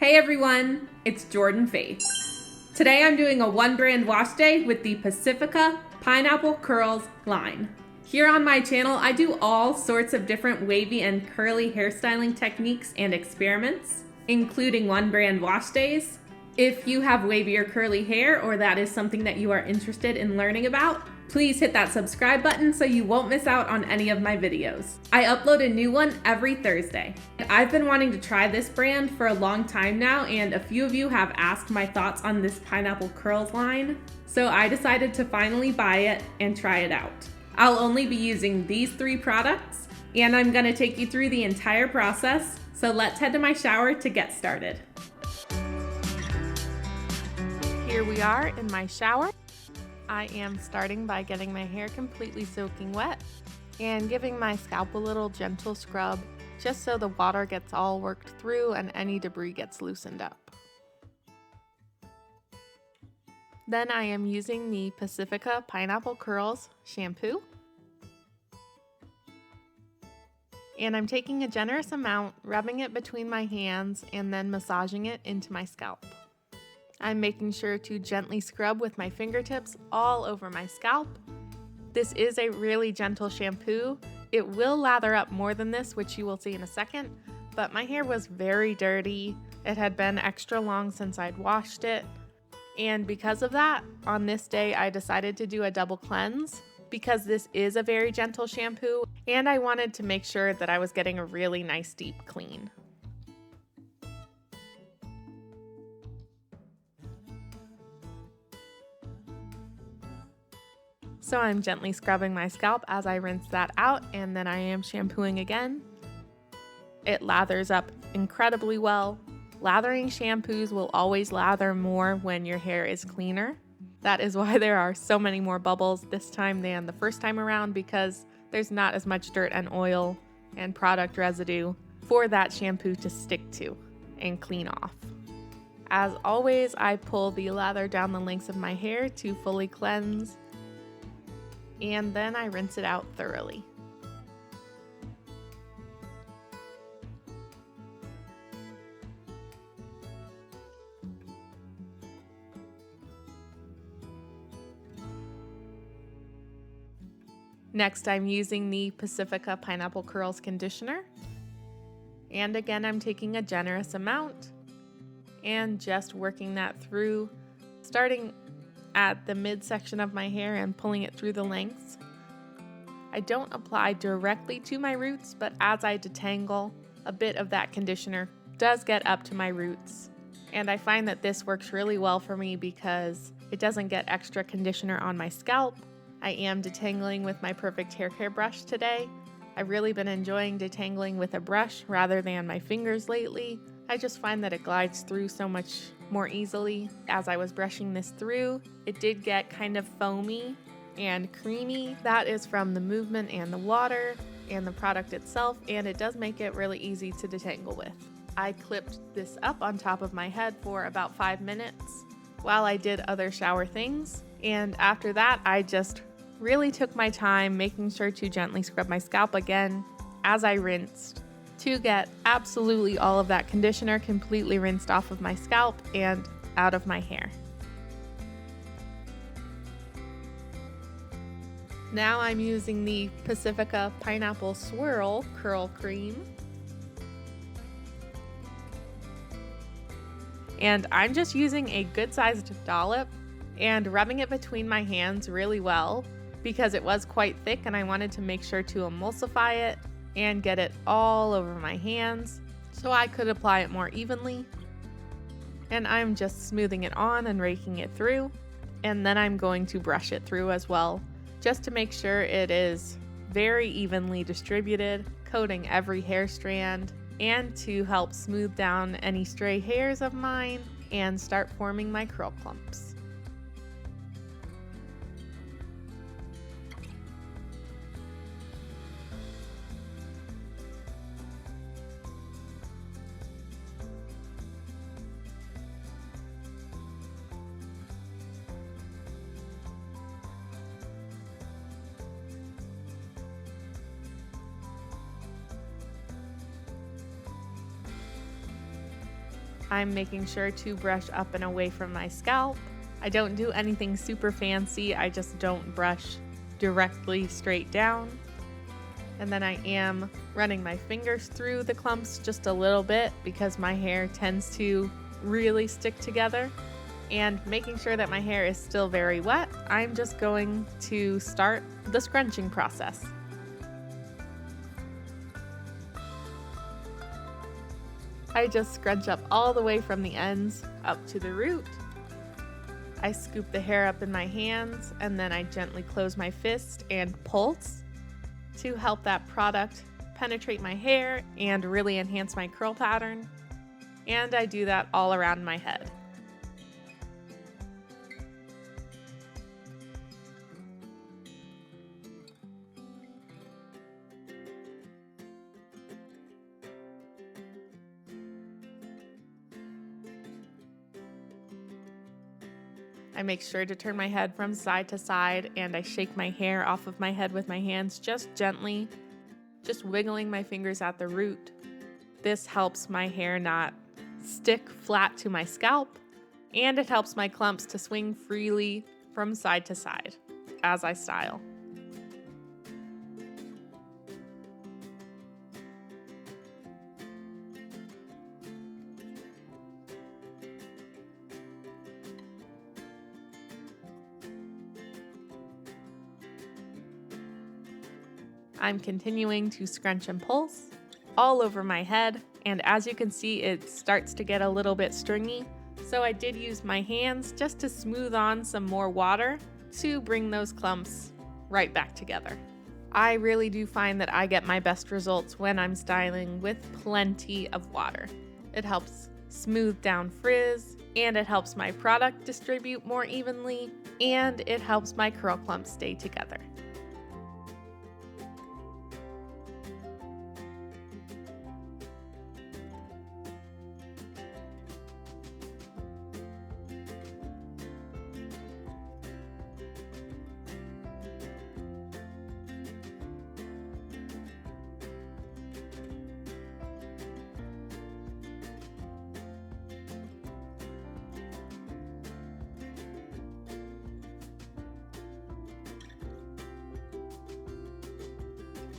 Hey everyone, it's Jordan Faith. Today I'm doing a one brand wash day with the Pacifica Pineapple Curls line. Here on my channel, I do all sorts of different wavy and curly hairstyling techniques and experiments, including one brand wash days. If you have wavy or curly hair, or that is something that you are interested in learning about, please hit that subscribe button so you won't miss out on any of my videos. I upload a new one every Thursday. I've been wanting to try this brand for a long time now, and a few of you have asked my thoughts on this Pineapple Curls line, so I decided to finally buy it and try it out. I'll only be using these 3 products, and I'm gonna take you through the entire process, so let's head to my shower to get started. Here we are in my shower. I am starting by getting my hair completely soaking wet and giving my scalp a little gentle scrub just so the water gets all worked through and any debris gets loosened up. Then I am using the Pacifica Pineapple Curls shampoo. And I'm taking a generous amount, rubbing it between my hands and then massaging it into my scalp. I'm making sure to gently scrub with my fingertips all over my scalp. This is a really gentle shampoo. It will lather up more than this, which you will see in a second, but my hair was very dirty. It had been extra long since I'd washed it. And because of that, on this day, I decided to do a double cleanse because this is a very gentle shampoo, and I wanted to make sure that I was getting a really nice deep clean. So I'm gently scrubbing my scalp as I rinse that out, and then I am shampooing again. It lathers up incredibly well. Lathering shampoos will always lather more when your hair is cleaner. That is why there are so many more bubbles this time than the first time around, because there's not as much dirt and oil and product residue for that shampoo to stick to and clean off. As always, I pull the lather down the lengths of my hair to fully cleanse, and then I rinse it out thoroughly. Next, I'm using the Pacifica Pineapple Curls conditioner. And again, I'm taking a generous amount and just working that through, starting at the midsection of my hair and pulling it through the lengths. I don't apply directly to my roots, but as I detangle, a bit of that conditioner does get up to my roots. And I find that this works really well for me because it doesn't get extra conditioner on my scalp. I am detangling with my Perfect Hair Care brush today. I've really been enjoying detangling with a brush rather than my fingers lately. I just find that it glides through so much more easily. As I was brushing this through, it did get kind of foamy and creamy. That is from the movement and the water and the product itself, and it does make it really easy to detangle with. I clipped this up on top of my head for about 5 minutes while I did other shower things, and after that I just really took my time making sure to gently scrub my scalp again as I rinsed to get absolutely all of that conditioner completely rinsed off of my scalp and out of my hair. Now I'm using the Pacifica Pineapple Swirl Curl Cream. And I'm just using a good-sized dollop and rubbing it between my hands really well because it was quite thick and I wanted to make sure to emulsify it and get it all over my hands so I could apply it more evenly. And I'm just smoothing it on and raking it through, and then I'm going to brush it through as well just to make sure it is very evenly distributed, coating every hair strand, and to help smooth down any stray hairs of mine and start forming my curl clumps. I'm making sure to brush up and away from my scalp. I don't do anything super fancy, I just don't brush directly straight down. And then I am running my fingers through the clumps just a little bit because my hair tends to really stick together. And making sure that my hair is still very wet, I'm just going to start the scrunching process. I just scrunch up all the way from the ends up to the root. I scoop the hair up in my hands and then I gently close my fist and pulse to help that product penetrate my hair and really enhance my curl pattern. And I do that all around my head. I make sure to turn my head from side to side and I shake my hair off of my head with my hands just gently, just wiggling my fingers at the root. This helps my hair not stick flat to my scalp, and it helps my clumps to swing freely from side to side as I style. I'm continuing to scrunch and pulse all over my head, and as you can see, it starts to get a little bit stringy. So I did use my hands just to smooth on some more water to bring those clumps right back together. I really do find that I get my best results when I'm styling with plenty of water. It helps smooth down frizz, and it helps my product distribute more evenly, and it helps my curl clumps stay together.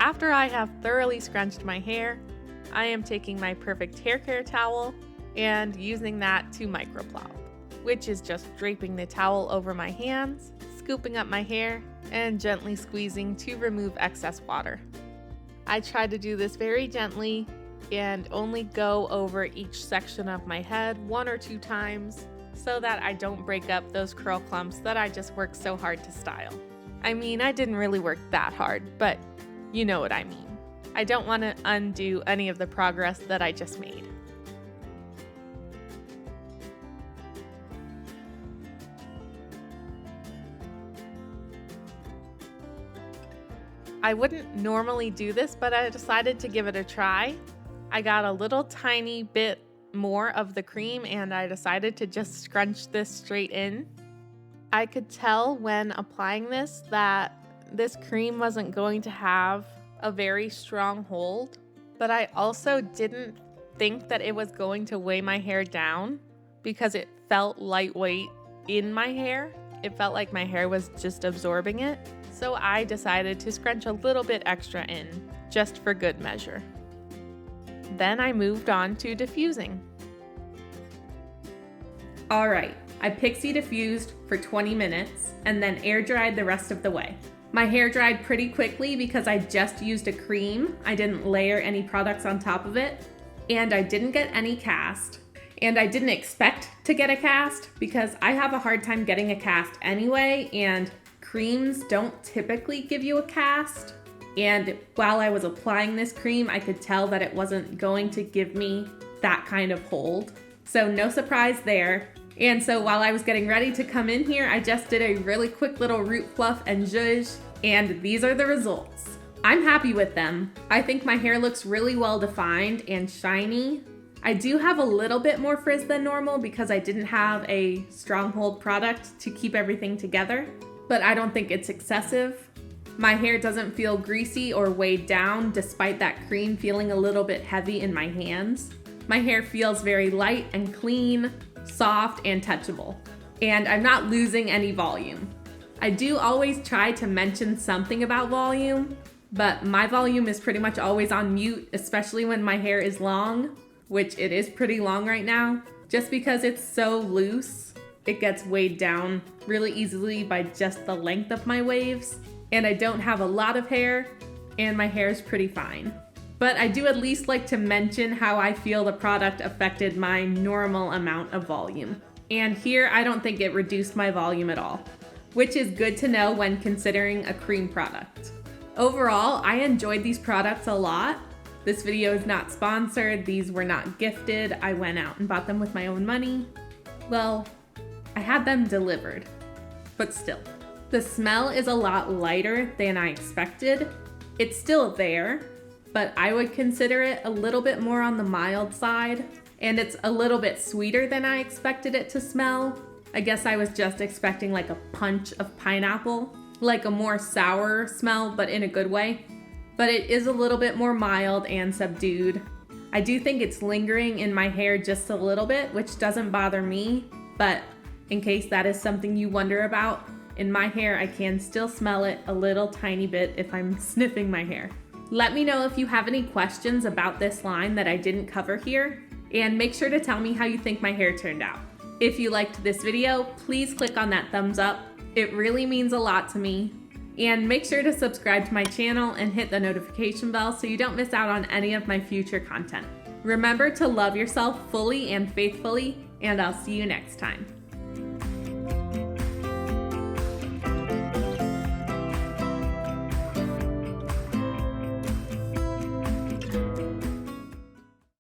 After I have thoroughly scrunched my hair, I am taking my perfect hair care towel and using that to microplop, which is just draping the towel over my hands, scooping up my hair, and gently squeezing to remove excess water. I try to do this very gently and only go over each section of my head 1 or 2 times so that I don't break up those curl clumps that I just worked so hard to style. I mean, I didn't really work that hard, but you know what I mean. I don't want to undo any of the progress that I just made. I wouldn't normally do this, but I decided to give it a try. I got a little tiny bit more of the cream and I decided to just scrunch this straight in. I could tell when applying this that this cream wasn't going to have a very strong hold, but I also didn't think that it was going to weigh my hair down because it felt lightweight in my hair. It felt like my hair was just absorbing it. So I decided to scrunch a little bit extra in, just for good measure. Then I moved on to diffusing. All right, I pixie diffused for 20 minutes and then air dried the rest of the way. My hair dried pretty quickly because I just used a cream. I didn't layer any products on top of it, and I didn't get any cast. And I didn't expect to get a cast because I have a hard time getting a cast anyway, and creams don't typically give you a cast. And while I was applying this cream, I could tell that it wasn't going to give me that kind of hold. So no surprise there. And so while I was getting ready to come in here, I just did a really quick little root fluff and zhuzh, and these are the results. I'm happy with them. I think my hair looks really well defined and shiny. I do have a little bit more frizz than normal because I didn't have a stronghold product to keep everything together, but I don't think it's excessive. My hair doesn't feel greasy or weighed down despite that cream feeling a little bit heavy in my hands. My hair feels very light and clean, soft and touchable, and I'm not losing any volume. I do always try to mention something about volume, but my volume is pretty much always on mute, especially when my hair is long, which it is pretty long right now. Just because it's so loose, it gets weighed down really easily by just the length of my waves, and I don't have a lot of hair, and my hair is pretty fine. But I do at least like to mention how I feel the product affected my normal amount of volume. And here, I don't think it reduced my volume at all, which is good to know when considering a cream product. Overall, I enjoyed these products a lot. This video is not sponsored, these were not gifted. I went out and bought them with my own money. Well, I had them delivered, but still. The smell is a lot lighter than I expected. It's still there, but I would consider it a little bit more on the mild side, and it's a little bit sweeter than I expected it to smell. I guess I was just expecting like a punch of pineapple, like a more sour smell, but in a good way. But it is a little bit more mild and subdued. I do think it's lingering in my hair just a little bit, which doesn't bother me, but in case that is something you wonder about, in my hair I can still smell it a little tiny bit if I'm sniffing my hair. Let me know if you have any questions about this line that I didn't cover here, and make sure to tell me how you think my hair turned out. If you liked this video, please click on that thumbs up. It really means a lot to me. And make sure to subscribe to my channel and hit the notification bell so you don't miss out on any of my future content. Remember to love yourself fully and faithfully, and I'll see you next time.